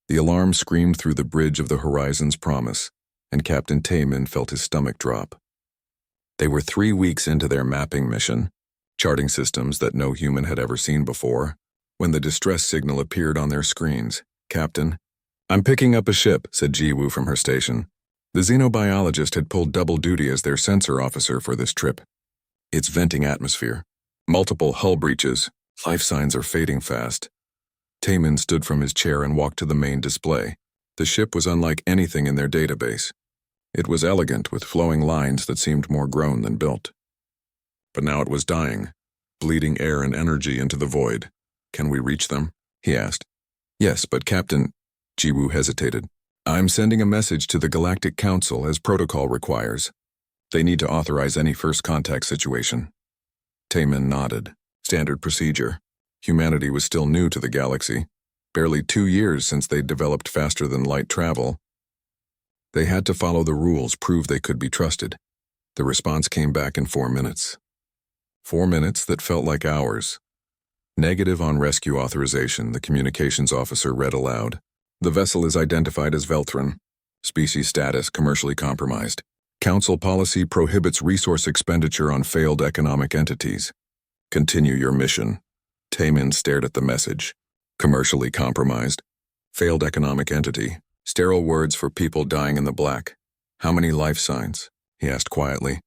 The alarm screamed through the bridge of the Horizon's Promise, and Captain Tayman felt his stomach drop. They were 3 weeks into their mapping mission, charting systems that no human had ever seen before, when the distress signal appeared on their screens. "Captain." "I'm picking up a ship," said Jiwoo from her station. The xenobiologist had pulled double duty as their sensor officer for this trip. "It's venting atmosphere. Multiple hull breaches. Life signs are fading fast." Tayman stood from his chair and walked to the main display. The ship was unlike anything in their database. It was elegant, with flowing lines that seemed more grown than built. But now it was dying, bleeding air and energy into the void. "Can we reach them?" he asked. "Yes, but Captain..." Jiwoo hesitated. "I'm sending a message to the Galactic Council as protocol requires. They need to authorize any first contact situation." Tayman nodded. Standard procedure. Humanity was still new to the galaxy. Barely 2 years since they'd developed faster-than-light travel. They had to follow the rules, prove they could be trusted. The response came back in 4 minutes. 4 minutes that felt like hours. "Negative on rescue authorization," the communications officer read aloud. "The vessel is identified as Velthran. Species status commercially compromised. Council policy prohibits resource expenditure on failed economic entities. Continue your mission." Tayman stared at the message. Commercially compromised. Failed economic entity. Sterile words for people dying in the black. "How many life signs?" he asked quietly.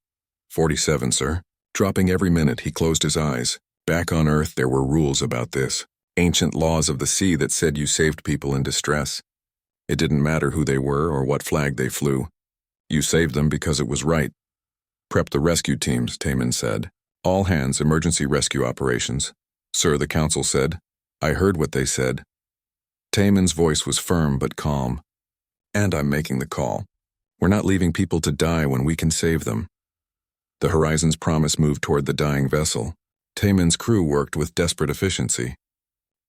47, sir." Dropping every minute, he closed his eyes. Back on Earth, there were rules about this. Ancient laws of the sea that said you saved people in distress. It didn't matter who they were or what flag they flew. You saved them because it was right. "Prep the rescue teams," Tayman said. "All hands, emergency rescue operations." "Sir," the council said. "I heard what they said." Tayman's voice was firm but calm. "And I'm making the call. We're not leaving people to die when we can save them." The Horizon's Promise moved toward the dying vessel. Tayman's crew worked with desperate efficiency.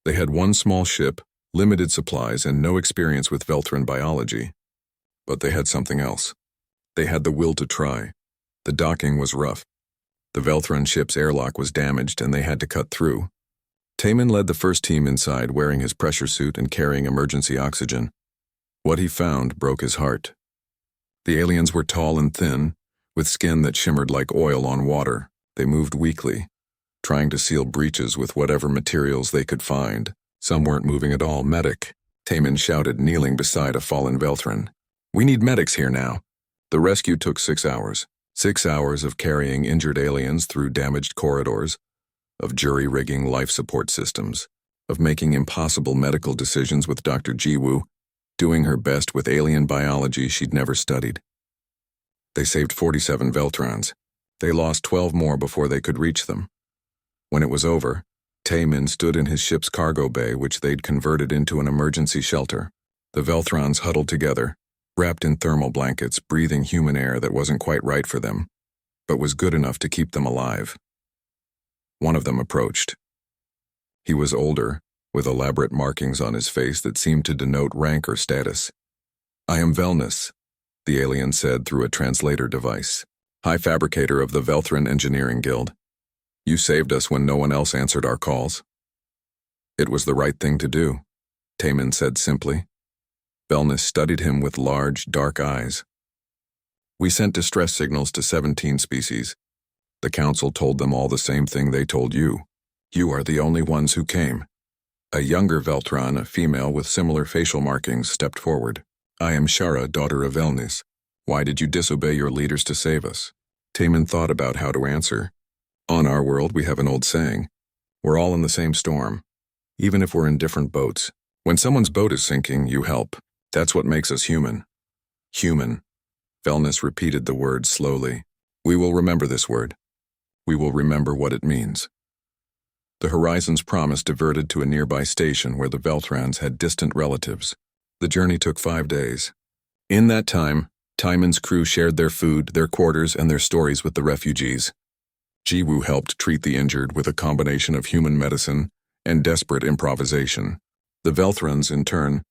They had one small ship, limited supplies, and no experience with Velthran biology. But they had something else. They had the will to try. The docking was rough. The Velthran ship's airlock was damaged and they had to cut through. Tayman led the first team inside, wearing his pressure suit and carrying emergency oxygen. What he found broke his heart. The aliens were tall and thin, with skin that shimmered like oil on water. They moved weakly, trying to seal breaches with whatever materials they could find. Some weren't moving at all. "Medic," Tayman shouted, kneeling beside a fallen Velthran. "We need medics here now." The rescue took 6 hours. 6 hours of carrying injured aliens through damaged corridors, of jury-rigging life support systems, of making impossible medical decisions with Dr. Jiwoo, doing her best with alien biology she'd never studied. They saved 47 Veltrons. They lost 12 more before they could reach them. When it was over, Tayman stood in his ship's cargo bay, which they'd converted into an emergency shelter. The Velthrons huddled together, wrapped in thermal blankets, breathing human air that wasn't quite right for them, but was good enough to keep them alive. One of them approached. He was older, with elaborate markings on his face that seemed to denote rank or status. "I am Velnus," the alien said through a translator device, "High Fabricator of the Velthran Engineering Guild. You saved us when no one else answered our calls." "It was the right thing to do," Tayman said simply. Velnus studied him with large, dark eyes. "We sent distress signals to 17 species. The council told them all the same thing they told you. You are the only ones who came." A younger Veltron, a female with similar facial markings, stepped forward. "I am Shara, daughter of Velnus. Why did you disobey your leaders to save us?" Tayman thought about how to answer. On our world, we have an old saying. We're all in the same storm, even if we're in different boats. When someone's boat is sinking, you help. That's what makes us human. Human. Velnus repeated the word slowly. "We will remember this word. We will remember what it means." The Horizon's Promise diverted to a nearby station where the Velthrons had distant relatives. The journey took 5 days. In that time, Tayman's crew shared their food, their quarters, and their stories with the refugees. Jiwoo helped treat the injured with a combination of human medicine and desperate improvisation. The Velthrons, in turn,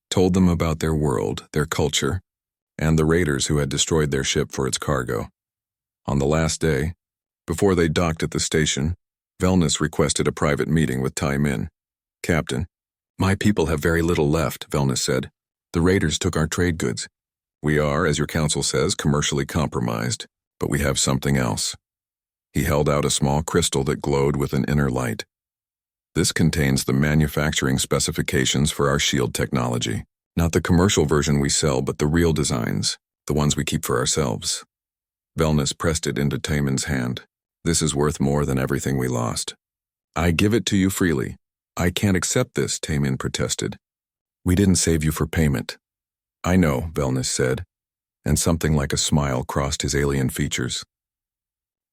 told them about their world, their culture, and the raiders who had destroyed their ship for its cargo. On the last day, before they docked at the station, Velnus requested a private meeting with Tayman. "Captain, My people have very little left, Velnus said. The raiders took our trade goods. We are, as your council says, commercially compromised, but we have something else. He held out a small crystal that glowed with an inner light. This contains the manufacturing specifications for our shield technology. Not the commercial version we sell, but the real designs, the ones we keep for ourselves. Velnus pressed it into Taemin's hand. This is worth more than everything we lost. I give it to you freely. I can't accept this, Taemin protested. We didn't save you for payment. I know, Velnus said, and something like a smile crossed his alien features.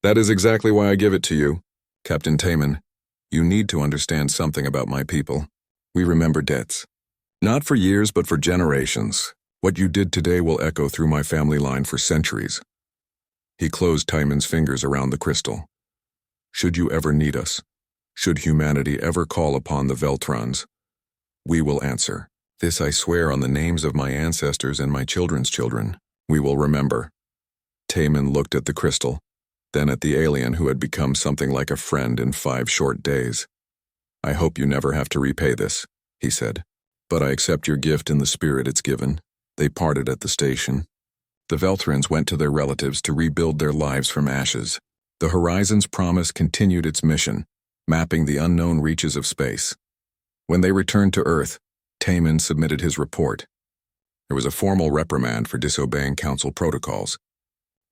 That is exactly why I give it to you, Captain Taemin. You need to understand something about my people. We remember debts. Not for years, but for generations. What you did today will echo through my family line for centuries. He closed Taemin's fingers around the crystal. Should you ever need us, should humanity ever call upon the Veltrons, we will answer. This I swear on the names of my ancestors and my children's children. We will remember. Taemin looked at the crystal, then at the alien who had become something like a friend in 5 short days. I hope you never have to repay this, he said. But I accept your gift in the spirit it's given. They parted at the station. The Velthrons went to their relatives to rebuild their lives from ashes. The Horizon's Promise continued its mission, mapping the unknown reaches of space. When they returned to Earth, Taemin submitted his report. There was a formal reprimand for disobeying Council protocols.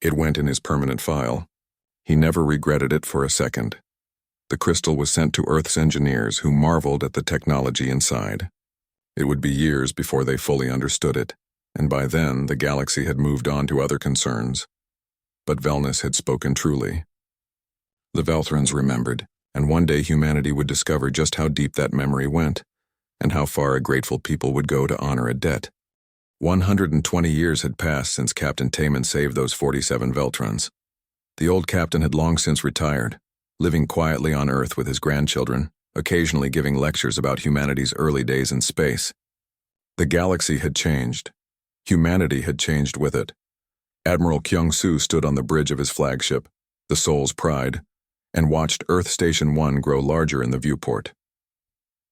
It went in his permanent file. He never regretted it for a second. The crystal was sent to Earth's engineers, who marveled at the technology inside. It would be years before they fully understood it, and by then the galaxy had moved on to other concerns. But Velnus had spoken truly. The Velthrons remembered, and one day humanity would discover just how deep that memory went, and how far a grateful people would go to honor a debt. 120 years had passed since Captain Taemin saved those 47 Veltrons. The old captain had long since retired, living quietly on Earth with his grandchildren, occasionally giving lectures about humanity's early days in space. The galaxy had changed. Humanity had changed with it. Admiral Kyung-Soo stood on the bridge of his flagship, the Soul's Pride, and watched Earth Station 1 grow larger in the viewport.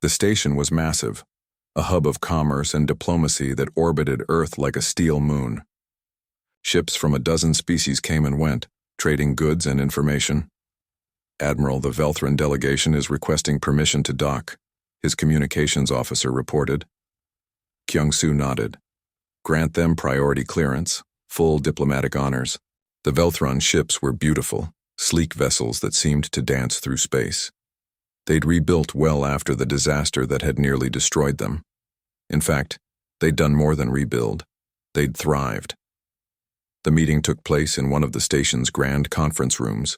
The station was massive, a hub of commerce and diplomacy that orbited Earth like a steel moon. Ships from a dozen species came and went, trading goods and information. Admiral, the Velthron delegation is requesting permission to dock, his communications officer reported. Kyung-Soo nodded. Grant them priority clearance, full diplomatic honors. The Velthron ships were beautiful, sleek vessels that seemed to dance through space. They'd rebuilt well after the disaster that had nearly destroyed them. In fact, they'd done more than rebuild. They'd thrived. The meeting took place in one of the station's grand conference rooms.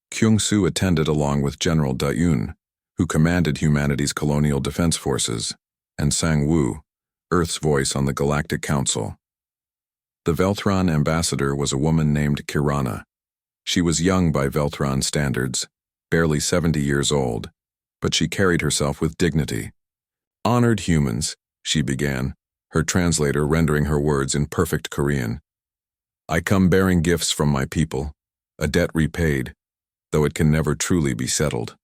Kyung-Soo attended along with General Da-Yoon, who commanded humanity's colonial defense forces, and Sang-Woo, Earth's voice on the Galactic Council. The Velthron ambassador was a woman named Kirana. She was young by Velthron standards, barely 70 years old, but she carried herself with dignity. Honored humans, she began, her translator rendering her words in perfect Korean. I come bearing gifts from my people, a debt repaid, though it can never truly be settled.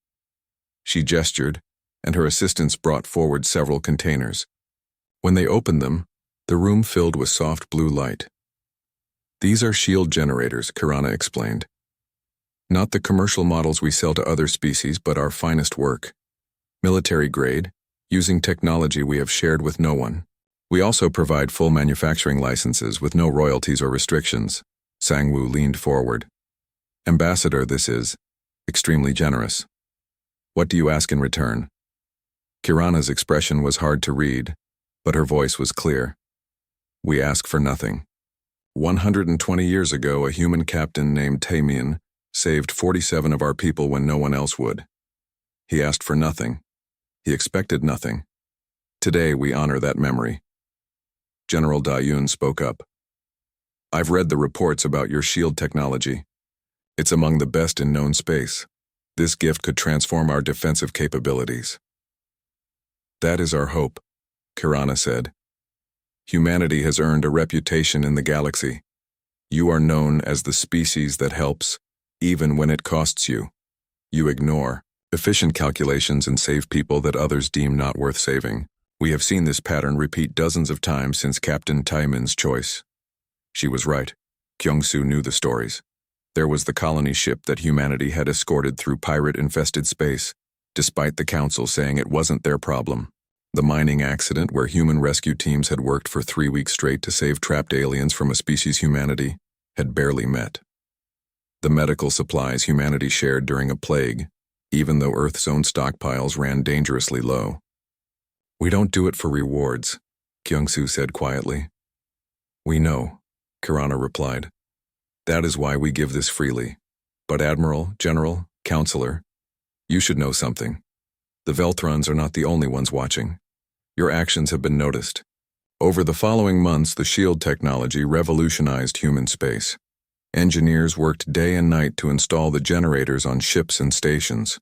She gestured, and her assistants brought forward several containers. When they opened them, the room filled with soft blue light. These are shield generators, Kirana explained. Not the commercial models we sell to other species, but our finest work. Military grade, using technology we have shared with no one. We also provide full manufacturing licenses with no royalties or restrictions. Sang-Woo leaned forward. Ambassador, this is extremely generous. What do you ask in return? Kirana's expression was hard to read, but her voice was clear. We ask for nothing. 120 years ago, a human captain named Taemin saved 47 of our people when no one else would. He asked for nothing. He expected nothing. Today, we honor that memory. General Da-Yoon spoke up. I've read the reports about your shield technology. It's among the best in known space. This gift could transform our defensive capabilities. That is our hope, Kirana said. Humanity has earned a reputation in the galaxy. You are known as the species that helps, even when it costs you. You ignore, Efficient calculations and save people that others deem not worth saving. We have seen this pattern repeat dozens of times since Captain Taiman's choice. She was right. Kyung-soo knew the stories. There was the colony ship that humanity had escorted through pirate-infested space, despite the council saying it wasn't their problem. The mining accident where human rescue teams had worked for 3 weeks straight to save trapped aliens from a species humanity had barely met. The medical supplies humanity shared during a plague, even though Earth's own stockpiles ran dangerously low. "We don't do it for rewards," Kyung-soo said quietly. "We know," Kirana replied. "That is why we give this freely. But Admiral, General, Counselor, you should know something. The Velthrons are not the only ones watching. Your actions have been noticed. Over the following months, the shield technology revolutionized human space. Engineers worked day and night to install the generators on ships and stations.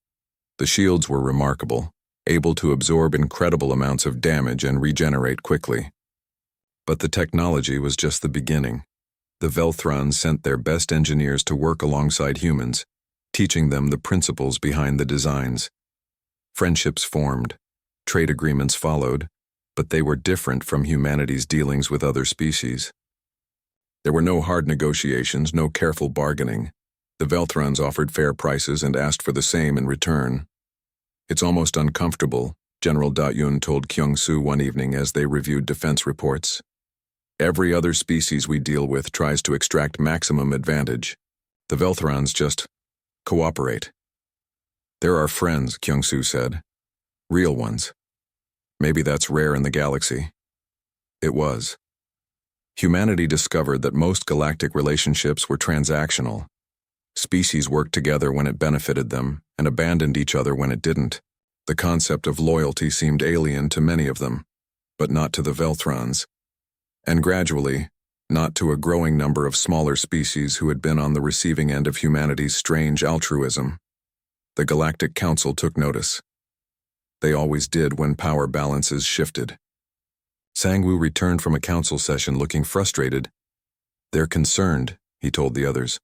The shields were remarkable, able to absorb incredible amounts of damage and regenerate quickly. But the technology was just the beginning. The Velthrons sent their best engineers to work alongside humans, teaching them the principles behind the designs. Friendships formed, trade agreements followed, but they were different from humanity's dealings with other species. There were no hard negotiations, no careful bargaining. The Velthrons offered fair prices and asked for the same in return. "It's almost uncomfortable," General Da-Yun told Kyung-soo one evening as they reviewed defense reports. "Every other species we deal with tries to extract maximum advantage. The Velthrons just cooperate." "They're our friends," Kyung-soo said. "Real ones. Maybe that's rare in the galaxy." It was. Humanity discovered that most galactic relationships were transactional. Species worked together when it benefited them and abandoned each other when it didn't. The concept of loyalty seemed alien to many of them, but not to the Velthrons. And gradually, not to a growing number of smaller species who had been on the receiving end of humanity's strange altruism. The Galactic Council took notice. They always did when power balances shifted. Sang-woo returned from a council session looking frustrated. "They're concerned," he told the others.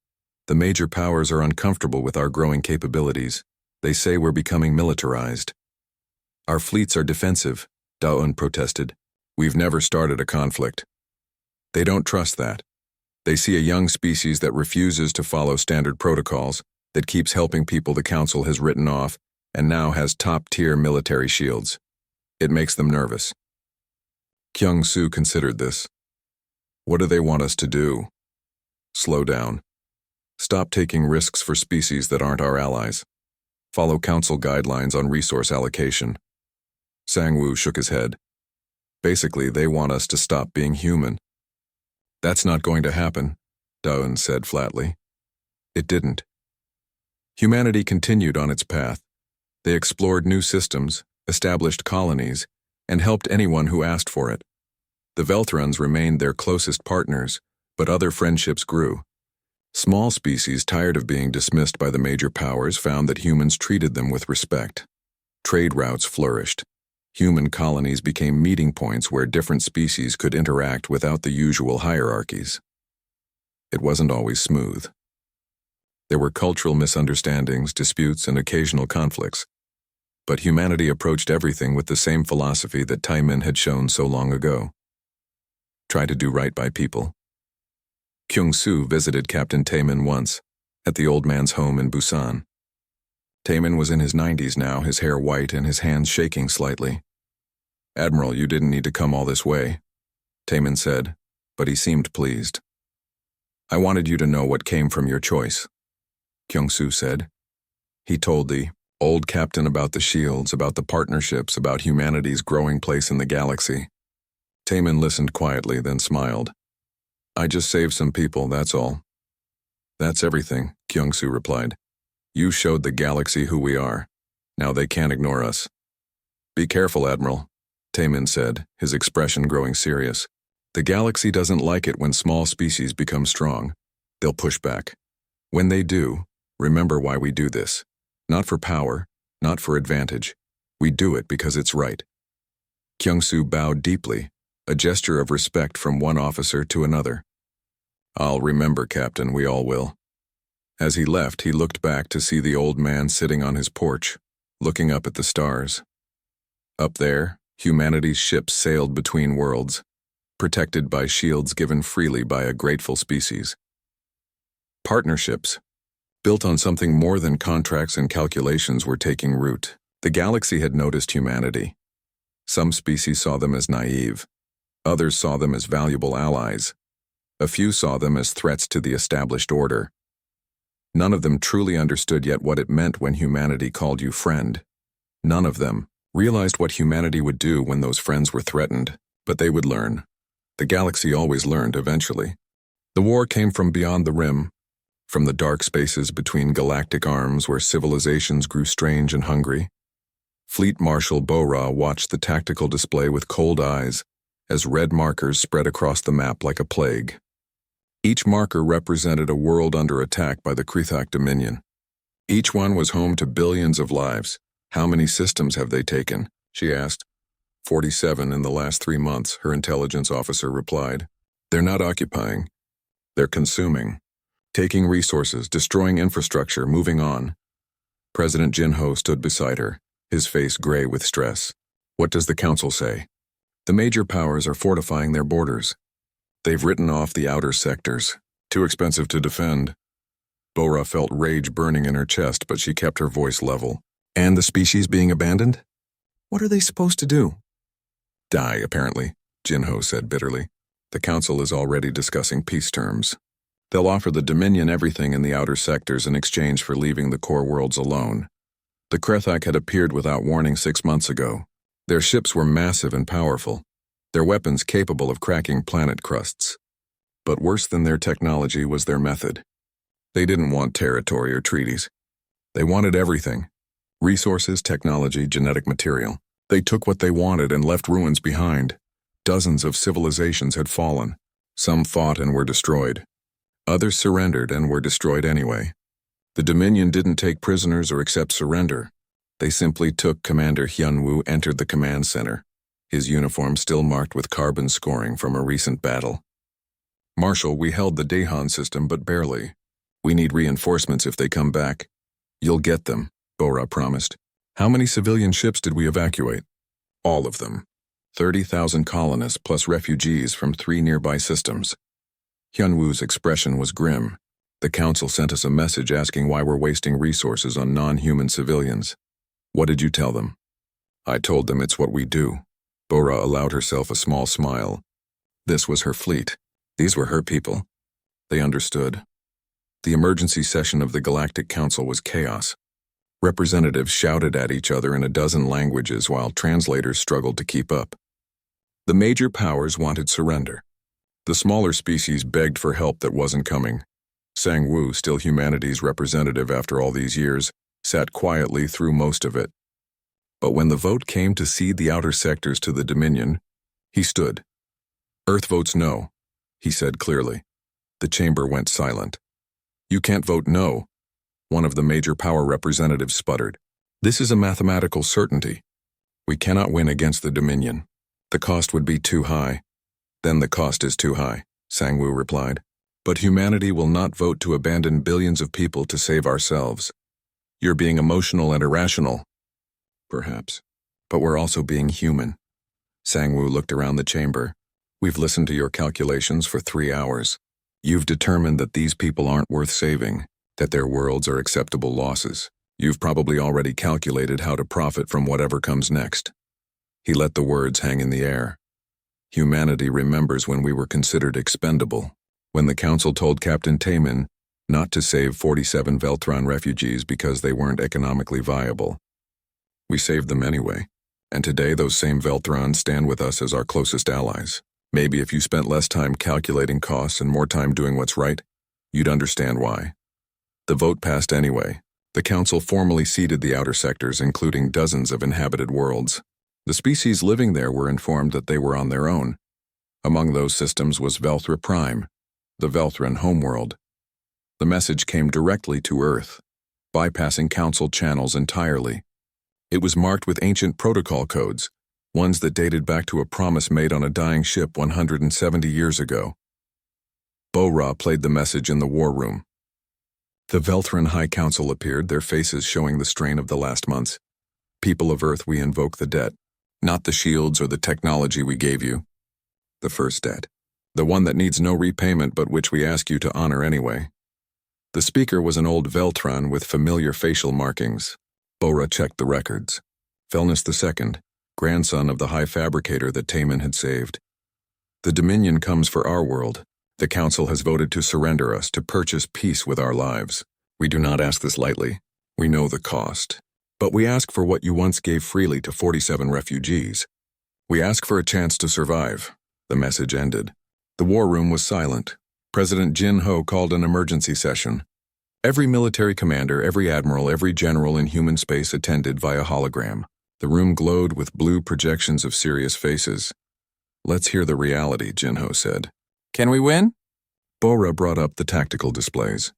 "The major powers are uncomfortable with our growing capabilities. They say we're becoming militarized." "Our fleets are defensive," Da-eun protested. "We've never started a conflict." "They don't trust that. They see a young species that refuses to follow standard protocols, that keeps helping people the council has written off, and now has top-tier military shields. It makes them nervous." Kyung-soo considered this. "What do they want us to do?" "Slow down. Stop taking risks for species that aren't our allies. Follow council guidelines on resource allocation." Sang-woo shook his head. "Basically, they want us to stop being human." "That's not going to happen," Da-eun said flatly. It didn't. Humanity continued on its path. They explored new systems, established colonies, and helped anyone who asked for it. The Velthrons remained their closest partners, but other friendships grew. Small species tired of being dismissed by the major powers found that humans treated them with respect. Trade routes flourished. Human colonies became meeting points where different species could interact without the usual hierarchies. It wasn't always smooth. There were cultural misunderstandings, disputes, and occasional conflicts. But humanity approached everything with the same philosophy that Taiman had shown so long ago. Try to do right by people. Kyung-soo visited Captain Taiman once, at the old man's home in Busan. Taiman was in his 90s now, his hair white and his hands shaking slightly. "Admiral, you didn't need to come all this way," Taiman said, but he seemed pleased. "I wanted you to know what came from your choice," Kyung-soo said. He told the old captain about the shields, about the partnerships, about humanity's growing place in the galaxy. Taiman listened quietly, then smiled. "I just saved some people, that's all." "That's everything," Kyung-soo replied. "You showed the galaxy who we are. Now they can't ignore us." "Be careful, Admiral," Taiman said, his expression growing serious. "The galaxy doesn't like it when small species become strong. They'll push back. When they do, remember why we do this. Not for power, not for advantage. We do it because it's right." Kyung-soo bowed deeply, a gesture of respect from one officer to another. "I'll remember, Captain, we all will." As he left, he looked back to see the old man sitting on his porch, looking up at the stars. Up there, humanity's ships sailed between worlds, protected by shields given freely by a grateful species. Partnerships, built on something more than contracts and calculations, were taking root. The galaxy had noticed humanity. Some species saw them as naive. Others saw them as valuable allies. A few saw them as threats to the established order. None of them truly understood yet what it meant when humanity called you friend. None of them realized what humanity would do when those friends were threatened, but they would learn. The galaxy always learned eventually. The war came from beyond the rim, from the dark spaces between galactic arms where civilizations grew strange and hungry. Fleet Marshal Bora watched the tactical display with cold eyes as red markers spread across the map like a plague. Each marker represented a world under attack by the Krithak Dominion. Each one was home to billions of lives. How many systems have they taken? She asked. 47 in the last 3 months, her intelligence officer replied. They're not occupying. They're consuming. Taking resources, destroying infrastructure, moving on. President Jinho stood beside her, his face gray with stress. What does the council say? The major powers are fortifying their borders. They've written off the outer sectors. Too expensive to defend. Bora felt rage burning in her chest, but she kept her voice level. And the species being abandoned? What are they supposed to do? Die, apparently, Jinho said bitterly. The council is already discussing peace terms. They'll offer the Dominion everything in the outer sectors in exchange for leaving the core worlds alone. The Krethak had appeared without warning 6 months ago. Their ships were massive and powerful, their weapons capable of cracking planet crusts. But worse than their technology was their method. They didn't want territory or treaties. They wanted everything. Resources, technology, genetic material. They took what they wanted and left ruins behind. Dozens of civilizations had fallen. Some fought and were destroyed. Others surrendered and were destroyed anyway. The Dominion didn't take prisoners or accept surrender. They simply took Commander Hyunwoo entered the command center, his uniform still marked with carbon scoring from a recent battle. Marshal, we held the Daehan system, but barely. We need reinforcements if they come back. You'll get them, Bora promised. How many civilian ships did we evacuate? All of them. 30,000 colonists plus refugees from 3 nearby systems. Hyunwoo's expression was grim. The council sent us a message asking why we're wasting resources on non-human civilians. What did you tell them? I told them it's what we do. Bora allowed herself a small smile. This was her fleet. These were her people. They understood. The emergency session of the Galactic Council was chaos. Representatives shouted at each other in a dozen languages while translators struggled to keep up. The major powers wanted surrender. The smaller species begged for help that wasn't coming. Sang-woo, still humanity's representative after all these years, sat quietly through most of it. But when the vote came to cede the outer sectors to the Dominion, he stood. Earth votes no, he said clearly. The chamber went silent. You can't vote no, one of the major power representatives sputtered. This is a mathematical certainty. We cannot win against the Dominion. The cost would be too high. Then the cost is too high, Sang-woo replied. But humanity will not vote to abandon billions of people to save ourselves. You're being emotional and irrational. Perhaps. But we're also being human. Sang-woo looked around the chamber. We've listened to your calculations for 3 hours. You've determined that these people aren't worth saving, that their worlds are acceptable losses. You've probably already calculated how to profit from whatever comes next. He let the words hang in the air. Humanity remembers when we were considered expendable, when the council told Captain Taemin not to save 47 Veltron refugees because they weren't economically viable. We saved them anyway, and today those same Veltron stand with us as our closest allies. Maybe if you spent less time calculating costs and more time doing what's right, you'd understand why. The vote passed anyway. The council formally ceded the outer sectors, including dozens of inhabited worlds. The species living there were informed that they were on their own. Among those systems was Velthra Prime, the Velthran homeworld. The message came directly to Earth, bypassing council channels entirely. It was marked with ancient protocol codes, ones that dated back to a promise made on a dying ship 170 years ago. Bo-Ra played the message in the war room. The Velthran High Council appeared, their faces showing the strain of the last months. People of Earth, we invoke the debt, not the shields or the technology we gave you. The first debt. The one that needs no repayment but which we ask you to honor anyway. The speaker was an old Veltron with familiar facial markings. Bora checked the records. Felnus II, grandson of the high fabricator that Taman had saved. The Dominion comes for our world. The Council has voted to surrender us, to purchase peace with our lives. We do not ask this lightly. We know the cost. But we ask for what you once gave freely to 47 refugees. We ask for a chance to survive. The message ended. The war room was silent. President Jin Ho called an emergency session. Every military commander, every admiral, every general in human space attended via hologram. The room glowed with blue projections of serious faces. Let's hear the reality, Jin Ho said. Can we win? Bora brought up the tactical displays.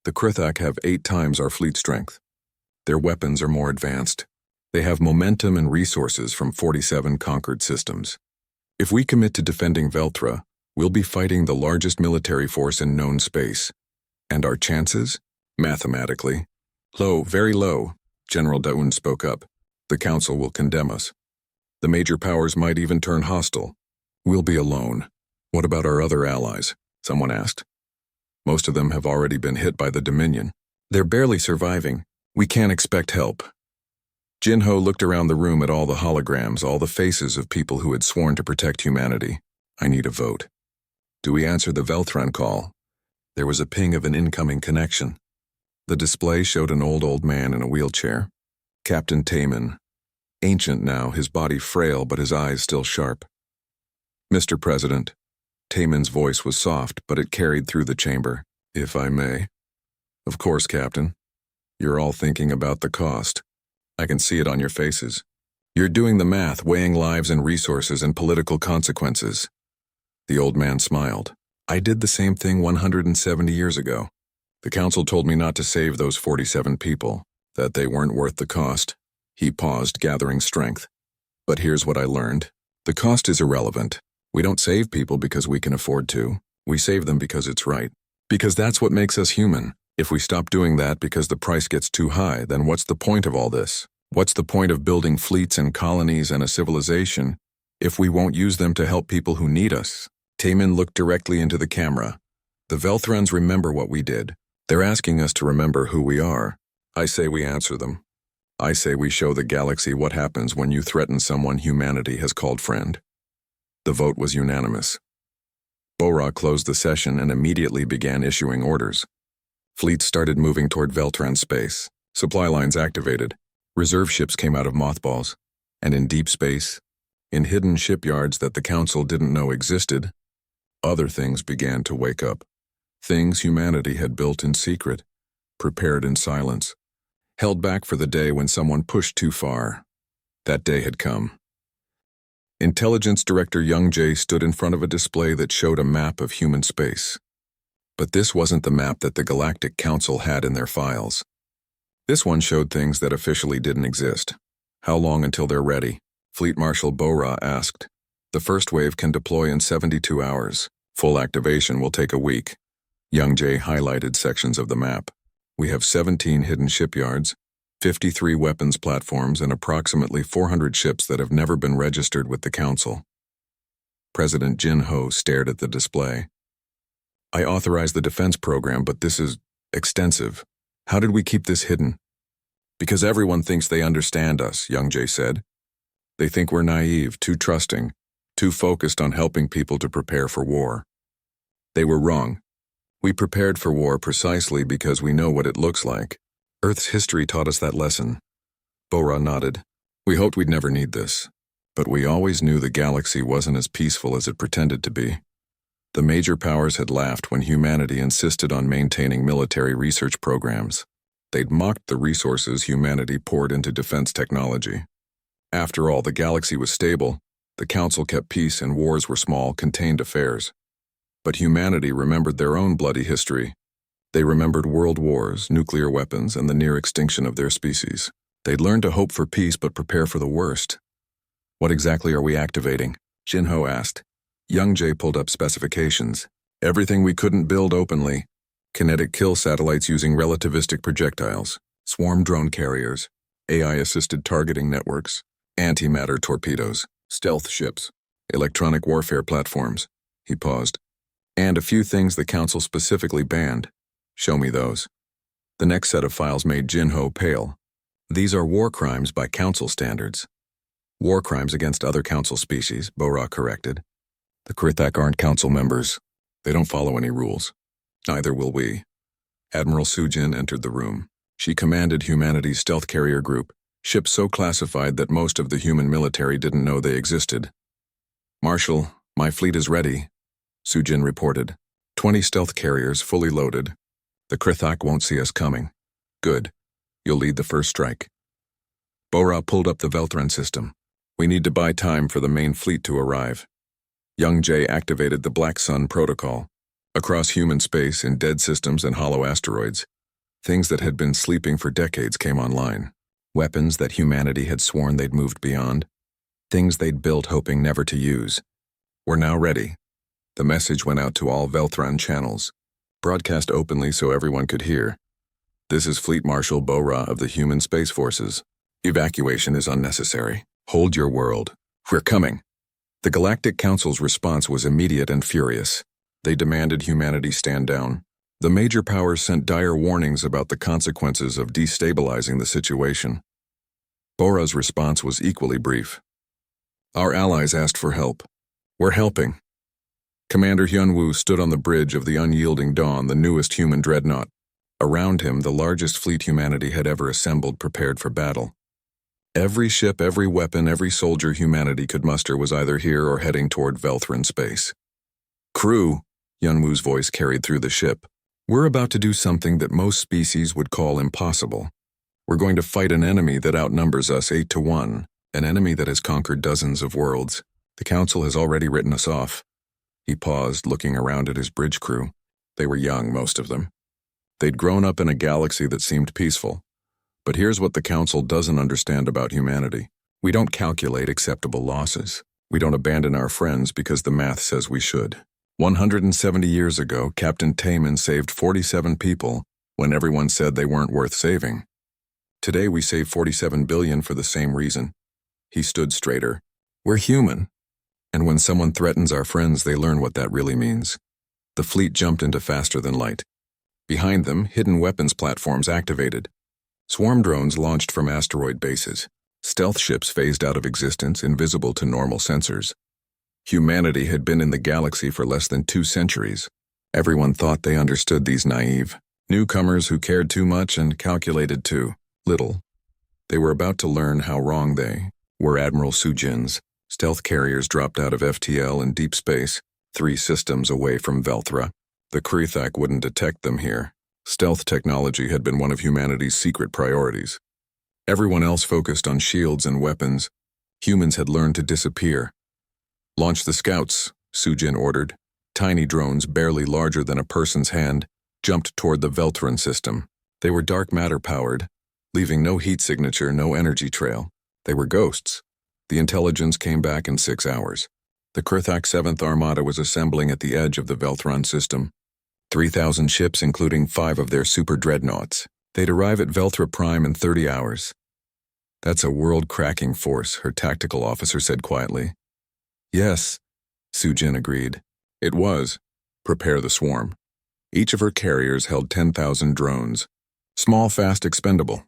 The Krithak have 8 times our fleet strength. Their weapons are more advanced. They have momentum and resources from 47 conquered systems. If we commit to defending Veltra, we'll be fighting the largest military force in known space. And our chances? Mathematically. Low, very low, General Daun spoke up. The Council will condemn us. The major powers might even turn hostile. We'll be alone. What about our other allies? Someone asked. Most of them have already been hit by the Dominion. They're barely surviving. We can't expect help. Jin Ho looked around the room at all the holograms, all the faces of people who had sworn to protect humanity. I need a vote. Do we answer the Velthran call? There was a ping of an incoming connection. The display showed an old man in a wheelchair. Captain Taman. Ancient now, his body frail but his eyes still sharp. Mr. President. Taman's voice was soft, but it carried through the chamber. If I may. Of course, Captain. You're all thinking about the cost. I can see it on your faces. You're doing the math, weighing lives and resources and political consequences. The old man smiled. I did the same thing 170 years ago. The Council told me not to save those 47 people, that they weren't worth the cost. He paused, gathering strength. But here's what I learned. The cost is irrelevant. We don't save people because we can afford to. We save them because it's right. Because that's what makes us human. If we stop doing that because the price gets too high, then what's the point of all this? What's the point of building fleets and colonies and a civilization if we won't use them to help people who need us? Taman looked directly into the camera. The Velthrons remember what we did. They're asking us to remember who we are. I say we answer them. I say we show the galaxy what happens when you threaten someone humanity has called friend. The vote was unanimous. Bora closed the session and immediately began issuing orders. Fleets started moving toward Veltran space. Supply lines activated. Reserve ships came out of mothballs. And in deep space, in hidden shipyards that the Council didn't know existed, other things began to wake up. Things humanity had built in secret, prepared in silence, held back for the day when someone pushed too far. That day had come. Intelligence Director Young Jae stood in front of a display that showed a map of human space. But this wasn't the map that the Galactic Council had in their files. This one showed things that officially didn't exist. How long until they're ready? Fleet Marshal Bora asked. The first wave can deploy in 72 hours. Full activation will take a week. Young Jae highlighted sections of the map. We have 17 hidden shipyards, 53 weapons platforms, and approximately 400 ships that have never been registered with the Council. President Jin Ho stared at the display. I authorized the defense program, but this is extensive. How did we keep this hidden? Because everyone thinks they understand us, Young Jae said. They think we're naive, too trusting, too focused on helping people to prepare for war. They were wrong. We prepared for war precisely because we know what it looks like. Earth's history taught us that lesson. Bora nodded. We hoped we'd never need this, but we always knew the galaxy wasn't as peaceful as it pretended to be. The major powers had laughed when humanity insisted on maintaining military research programs. They'd mocked the resources humanity poured into defense technology. After all, the galaxy was stable, the Council kept peace, and wars were small, contained affairs. But humanity remembered their own bloody history. They remembered world wars, nuclear weapons, and the near extinction of their species. They'd learned to hope for peace but prepare for the worst. What exactly are we activating? Jin Ho asked. Young Jae pulled up specifications. Everything we couldn't build openly. Kinetic kill satellites using relativistic projectiles, swarm drone carriers, AI-assisted targeting networks, antimatter torpedoes, stealth ships, electronic warfare platforms. He paused. And a few things the Council specifically banned. Show me those. The next set of files made Jinho pale. These are war crimes by Council standards. War crimes against other Council species, Bora corrected. The Krithak aren't Council members. They don't follow any rules. Neither will we. Admiral Sujin entered the room. She commanded humanity's stealth carrier group, ships so classified that most of the human military didn't know they existed. Marshal, my fleet is ready, Sujin reported. 20 stealth carriers fully loaded. The Krithak won't see us coming. Good. You'll lead the first strike. Bora pulled up the Velthran system. We need to buy time for the main fleet to arrive. Young Jay activated the Black Sun protocol. Across human space, in dead systems and hollow asteroids, things that had been sleeping for decades came online. Weapons that humanity had sworn they'd moved beyond. Things they'd built hoping never to use. We're now ready. The message went out to all Velthran channels, broadcast openly so everyone could hear. This is Fleet Marshal Bora of the Human Space Forces. Evacuation is unnecessary. Hold your world. We're coming. The Galactic Council's response was immediate and furious. They demanded humanity stand down. The major powers sent dire warnings about the consequences of destabilizing the situation. Bora's response was equally brief. Our allies asked for help. We're helping. Commander Hyunwoo stood on the bridge of the unyielding Dawn, the newest human dreadnought. Around him, the largest fleet humanity had ever assembled, prepared for battle. Every ship, every weapon, every soldier humanity could muster was either here or heading toward Velthran space. Crew, Hyunwoo's voice carried through the ship. We're about to do something that most species would call impossible. We're going to fight an enemy that outnumbers us 8-1, an enemy that has conquered dozens of worlds. The Council has already written us off. He paused, looking around at his bridge crew. They were young, most of them. They'd grown up in a galaxy that seemed peaceful. But here's what the Council doesn't understand about humanity. We don't calculate acceptable losses. We don't abandon our friends because the math says we should. 170 years ago, Captain Taemin saved 47 people when everyone said they weren't worth saving. Today we save 47 billion for the same reason. He stood straighter. We're human. And when someone threatens our friends, they learn what that really means. The fleet jumped into faster than light. Behind them, hidden weapons platforms activated. Swarm drones launched from asteroid bases. Stealth ships phased out of existence, invisible to normal sensors. Humanity had been in the galaxy for less than 2 centuries. Everyone thought they understood these naive newcomers who cared too much and calculated too little. They were about to learn how wrong they were. Admiral Sujin's stealth carriers dropped out of FTL in deep space, 3 systems away from Velthra. The Krithak wouldn't detect them here. Stealth technology had been one of humanity's secret priorities. Everyone else focused on shields and weapons. Humans had learned to disappear. Launch the scouts, Sujin ordered. Tiny drones, barely larger than a person's hand, jumped toward the Velthran system. They were dark matter powered, leaving no heat signature, no energy trail. They were ghosts. The intelligence came back in 6 hours. The Krithak 7th Armada was assembling at the edge of the Velthran system. 3,000 ships, including 5 of their super dreadnoughts. They'd arrive at Velthra Prime in 30 hours. That's a world-cracking force, her tactical officer said quietly. Yes, Sujin agreed. It was. Prepare the swarm. Each of her carriers held 10,000 drones. Small, fast, expendable.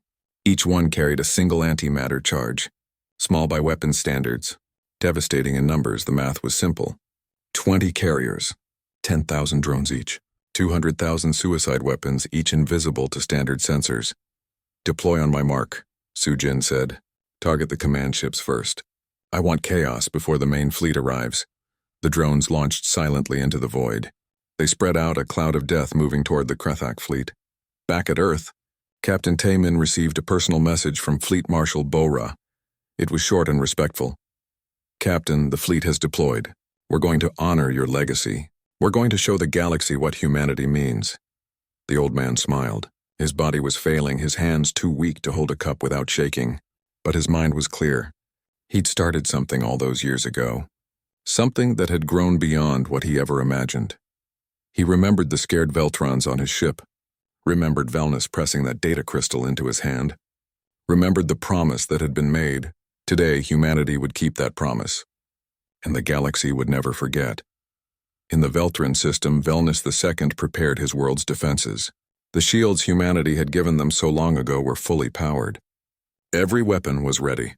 Each one carried a single antimatter charge. Small by weapons standards. Devastating in numbers, the math was simple. 20 carriers. 10,000 drones each. 200,000 suicide weapons, each invisible to standard sensors. Deploy on my mark, Sujin said. Target the command ships first. I want chaos before the main fleet arrives. The drones launched silently into the void. They spread out, a cloud of death moving toward the Krithak fleet. Back at Earth, Captain Taemin received a personal message from Fleet Marshal Bora. It was short and respectful. Captain, the fleet has deployed. We're going to honor your legacy. We're going to show the galaxy what humanity means. The old man smiled. His body was failing, his hands too weak to hold a cup without shaking. But his mind was clear. He'd started something all those years ago. Something that had grown beyond what he ever imagined. He remembered the scared Veltrons on his ship. Remembered Velnus pressing that data crystal into his hand. remembered the promise that had been made. Today, humanity would keep that promise, and the galaxy would never forget. In the Veltran system, Velnus II prepared his world's defenses. The shields humanity had given them so long ago were fully powered. Every weapon was ready,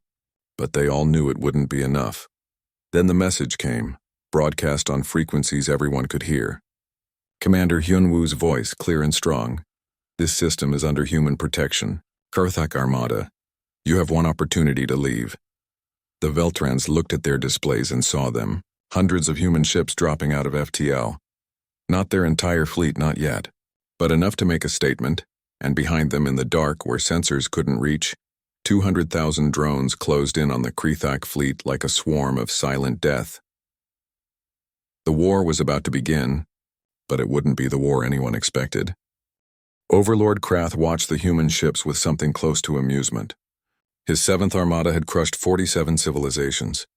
but they all knew it wouldn't be enough. Then the message came, broadcast on frequencies everyone could hear. Commander Hyunwoo's voice, clear and strong. This system is under human protection. Karthak Armada, you have one opportunity to leave. The Veltrans looked at their displays and saw them. Hundreds of human ships dropping out of FTL. Not their entire fleet, not yet, but enough to make a statement, and behind them in the dark where sensors couldn't reach, 200,000 drones closed in on the Krethak fleet like a swarm of silent death. The war was about to begin, but it wouldn't be the war anyone expected. Overlord Krath watched the human ships with something close to amusement. His 7th Armada had crushed 47 civilizations.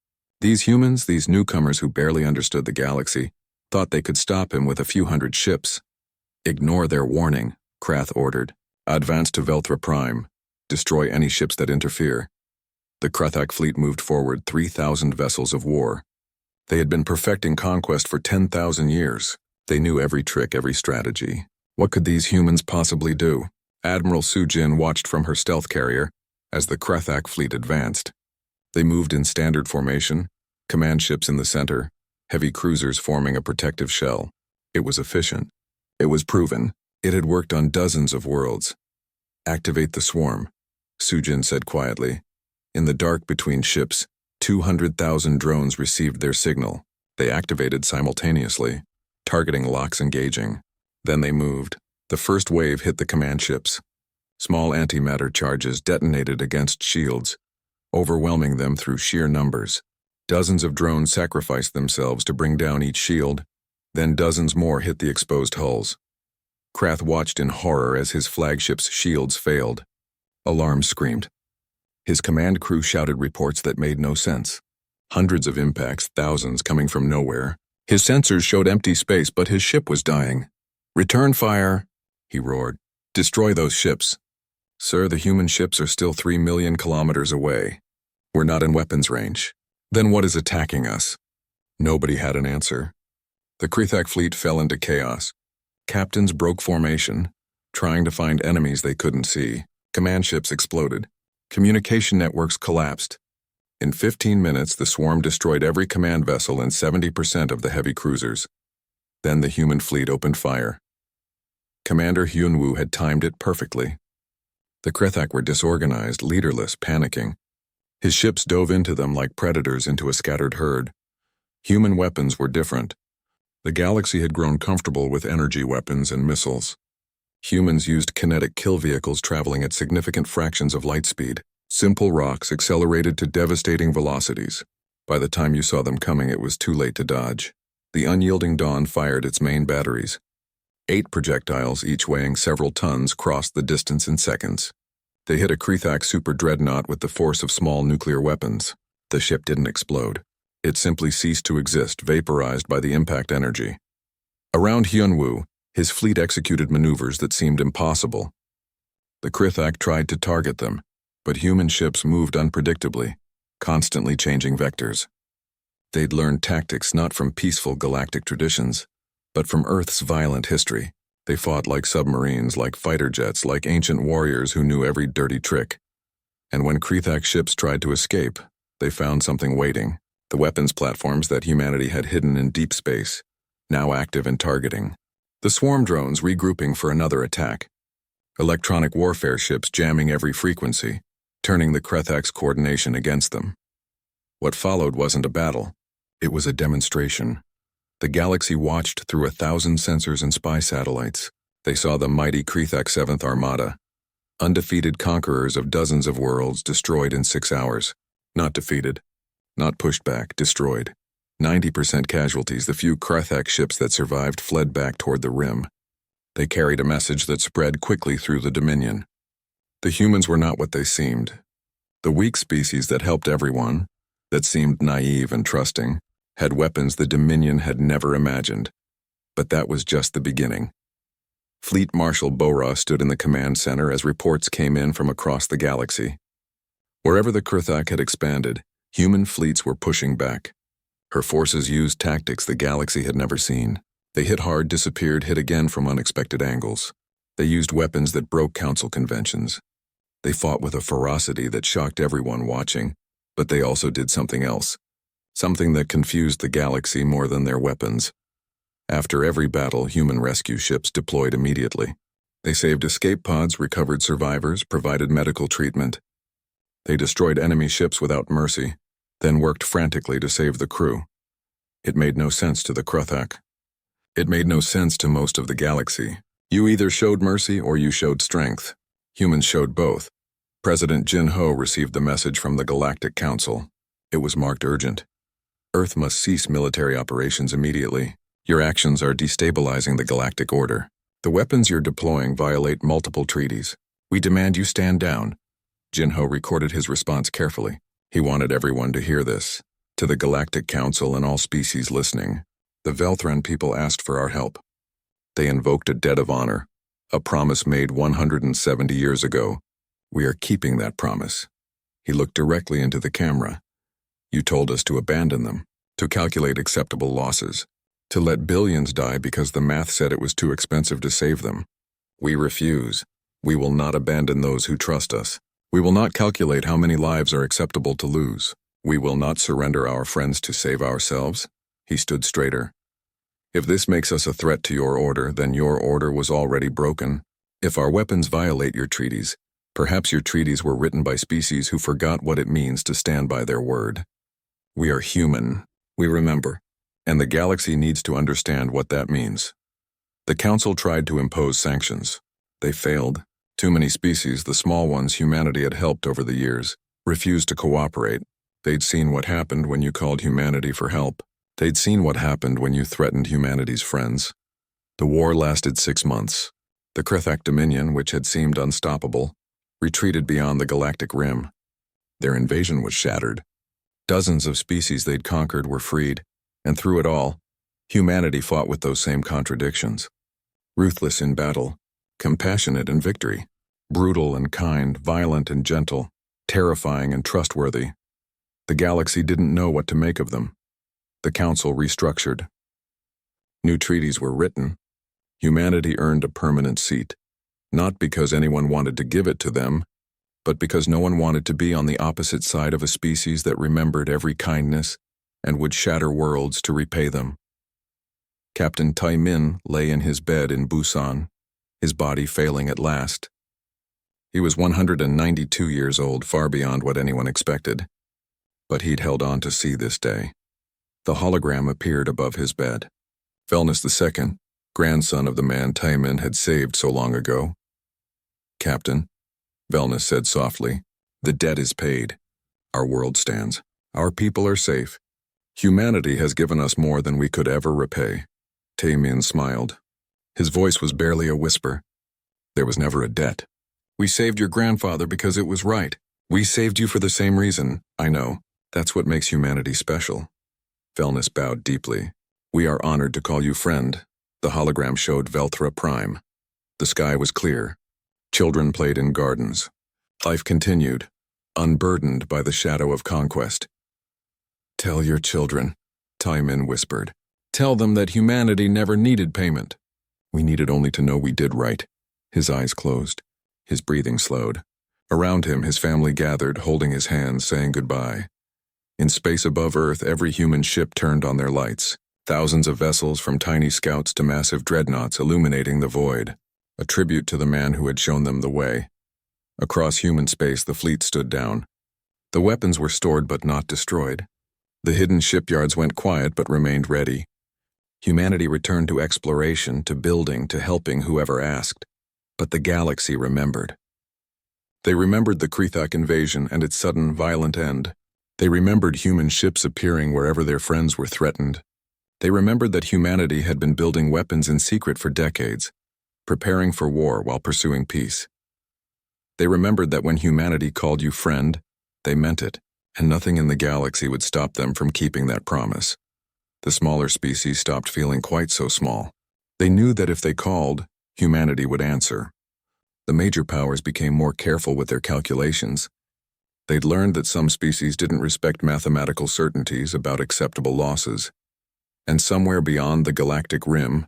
These humans, these newcomers who barely understood the galaxy, thought they could stop him with a few hundred ships. Ignore their warning, Krath ordered. Advance to Velthra Prime. Destroy any ships that interfere. The Krethak fleet moved forward 3,000 vessels of war. They had been perfecting conquest for 10,000 years. They knew every trick, every strategy. What could these humans possibly do? Admiral Sujin watched from her stealth carrier as the Krethak fleet advanced. They moved in standard formation, command ships in the center, heavy cruisers forming a protective shell. It was efficient. It was proven. It had worked on dozens of worlds. Activate the swarm, Sujin said quietly. In the dark between ships, 200,000 drones received their signal. They activated simultaneously, targeting locks engaging. Then they moved. The first wave hit the command ships. Small antimatter charges detonated against shields, overwhelming them through sheer numbers. Dozens of drones sacrificed themselves to bring down each shield. Then dozens more hit the exposed hulls. Krath watched in horror as his flagship's shields failed. Alarms screamed. His command crew shouted reports that made no sense. Hundreds of impacts, thousands coming from nowhere. His sensors showed empty space, but his ship was dying. Return fire, he roared. Destroy those ships. Sir, the human ships are still 3 million kilometers away. We're not in weapons range. Then what is attacking us? Nobody had an answer. The Krethak fleet fell into chaos. Captains broke formation, trying to find enemies they couldn't see. Command ships exploded. Communication networks collapsed. In 15 minutes, the swarm destroyed every command vessel and 70% of the heavy cruisers. Then the human fleet opened fire. Commander Hyunwoo had timed it perfectly. The Krethak were disorganized, leaderless, panicking. His ships dove into them like predators into a scattered herd. Human weapons were different. The galaxy had grown comfortable with energy weapons and missiles. Humans used kinetic kill vehicles traveling at significant fractions of light speed. Simple rocks accelerated to devastating velocities. By the time you saw them coming, it was too late to dodge. The unyielding Dawn fired its main batteries. 8 projectiles, each weighing several tons, crossed the distance in seconds. They hit a Krethak super dreadnought with the force of small nuclear weapons. The ship didn't explode. It simply ceased to exist, vaporized by the impact energy. Around Hyunwoo, his fleet executed maneuvers that seemed impossible. The Krethak tried to target them, but human ships moved unpredictably, constantly changing vectors. They'd learned tactics not from peaceful galactic traditions, but from Earth's violent history. They fought like submarines, like fighter jets, like ancient warriors who knew every dirty trick. And when Krethak ships tried to escape, they found something waiting. The weapons platforms that humanity had hidden in deep space, now active and targeting. The swarm drones regrouping for another attack. Electronic warfare ships jamming every frequency, turning the Krethak's coordination against them. What followed wasn't a battle. It was a demonstration. The galaxy watched through 1,000 sensors and spy satellites. They saw the mighty Krethak 7th Armada, undefeated conquerors of dozens of worlds, destroyed in 6 hours. Not defeated, not pushed back, destroyed. 90% casualties. The few Krethak ships that survived fled back toward the rim. They carried a message that spread quickly through the Dominion. The humans were not what they seemed. The weak species that helped everyone, that seemed naive and trusting, had weapons the Dominion had never imagined. But that was just the beginning. Fleet Marshal Bora stood in the command center as reports came in from across the galaxy. Wherever the Krithak had expanded, human fleets were pushing back. Her forces used tactics the galaxy had never seen. They hit hard, disappeared, hit again from unexpected angles. They used weapons that broke council conventions. They fought with a ferocity that shocked everyone watching, but they also did something else. Something that confused the galaxy more than their weapons. After every battle, human rescue ships deployed immediately. They saved escape pods, recovered survivors, provided medical treatment. They destroyed enemy ships without mercy, then worked frantically to save the crew. It made no sense to the Krithak. It made no sense to most of the galaxy. You either showed mercy or you showed strength. Humans showed both. President Jin Ho received the message from the Galactic Council. It was marked urgent. Earth must cease military operations immediately. Your actions are destabilizing the galactic order. The weapons you're deploying violate multiple treaties. We demand you stand down. Jin Ho recorded his response carefully. He wanted everyone to hear this. To the Galactic Council and all species listening, the Velthran people asked for our help. They invoked a debt of honor, a promise made 170 years ago. We are keeping that promise. He looked directly into the camera. You told us to abandon them, to calculate acceptable losses, to let billions die because the math said it was too expensive to save them. We refuse. We will not abandon those who trust us. We will not calculate how many lives are acceptable to lose. We will not surrender our friends to save ourselves. He stood straighter. If this makes us a threat to your order, then your order was already broken. If our weapons violate your treaties, perhaps your treaties were written by species who forgot what it means to stand by their word. We are human. We remember. And the galaxy needs to understand what that means. The Council tried to impose sanctions. They failed. Too many species, the small ones humanity had helped over the years, refused to cooperate. They'd seen what happened when you called humanity for help. They'd seen what happened when you threatened humanity's friends. The war lasted 6 months. The Krithak Dominion, which had seemed unstoppable, retreated beyond the galactic rim. Their invasion was shattered. Dozens of species they'd conquered were freed, and through it all, humanity fought with those same contradictions. Ruthless in battle, compassionate in victory, brutal and kind, violent and gentle, terrifying and trustworthy. The galaxy didn't know what to make of them. The Council restructured. New treaties were written. Humanity earned a permanent seat, not because anyone wanted to give it to them, but because no one wanted to be on the opposite side of a species that remembered every kindness and would shatter worlds to repay them. Captain Tai Min lay in his bed in Busan, his body failing at last. He was 192 years old, far beyond what anyone expected. But he'd held on to see this day. The hologram appeared above his bed. Velnus II, grandson of the man Tai Min had saved so long ago. Captain, Velnus said softly, the debt is paid. Our world stands. Our people are safe. Humanity has given us more than we could ever repay. Tai Min smiled. His voice was barely a whisper. There was never a debt. We saved your grandfather because it was right. We saved you for the same reason, I know. That's what makes humanity special. Velnus bowed deeply. We are honored to call you friend. The hologram showed Velthra Prime. The sky was clear. Children played in gardens. Life continued, unburdened by the shadow of conquest. Tell your children, Tai Min whispered. Tell them that humanity never needed payment. We needed only to know we did right. His eyes closed. His breathing slowed. Around him, his family gathered, holding his hands, saying goodbye. In space above Earth, every human ship turned on their lights. Thousands of vessels, from tiny scouts to massive dreadnoughts, illuminating the void. A tribute to the man who had shown them the way. Across human space, the fleet stood down. The weapons were stored but not destroyed. The hidden shipyards went quiet but remained ready. Humanity returned to exploration, to building, to helping whoever asked. But the galaxy remembered. They remembered the Krithak invasion and its sudden, violent end. They remembered human ships appearing wherever their friends were threatened. They remembered that humanity had been building weapons in secret for decades, preparing for war while pursuing peace. They remembered that when humanity called you friend, they meant it, and nothing in the galaxy would stop them from keeping that promise. The smaller species stopped feeling quite so small. They knew that if they called, humanity would answer. The major powers became more careful with their calculations. They'd learned that some species didn't respect mathematical certainties about acceptable losses. And somewhere beyond the galactic rim,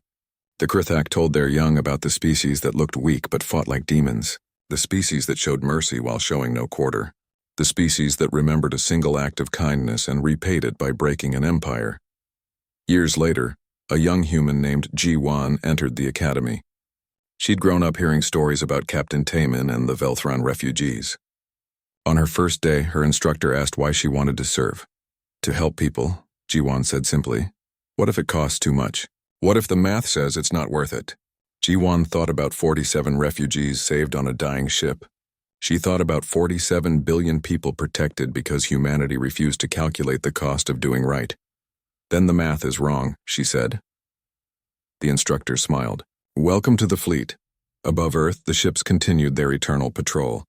the Krithak told their young about the species that looked weak but fought like demons, the species that showed mercy while showing no quarter, the species that remembered a single act of kindness and repaid it by breaking an empire. Years later, a young human named Ji-Wan entered the academy. She'd grown up hearing stories about Captain Taemin and the Velthron refugees. On her first day, her instructor asked why she wanted to serve. To help people, Ji-Wan said simply. What if it costs too much? What if the math says it's not worth it? Ji-Wan thought about 47 refugees saved on a dying ship. She thought about 47 billion people protected because humanity refused to calculate the cost of doing right. Then the math is wrong, she said. The instructor smiled. Welcome to the fleet. Above Earth, the ships continued their eternal patrol.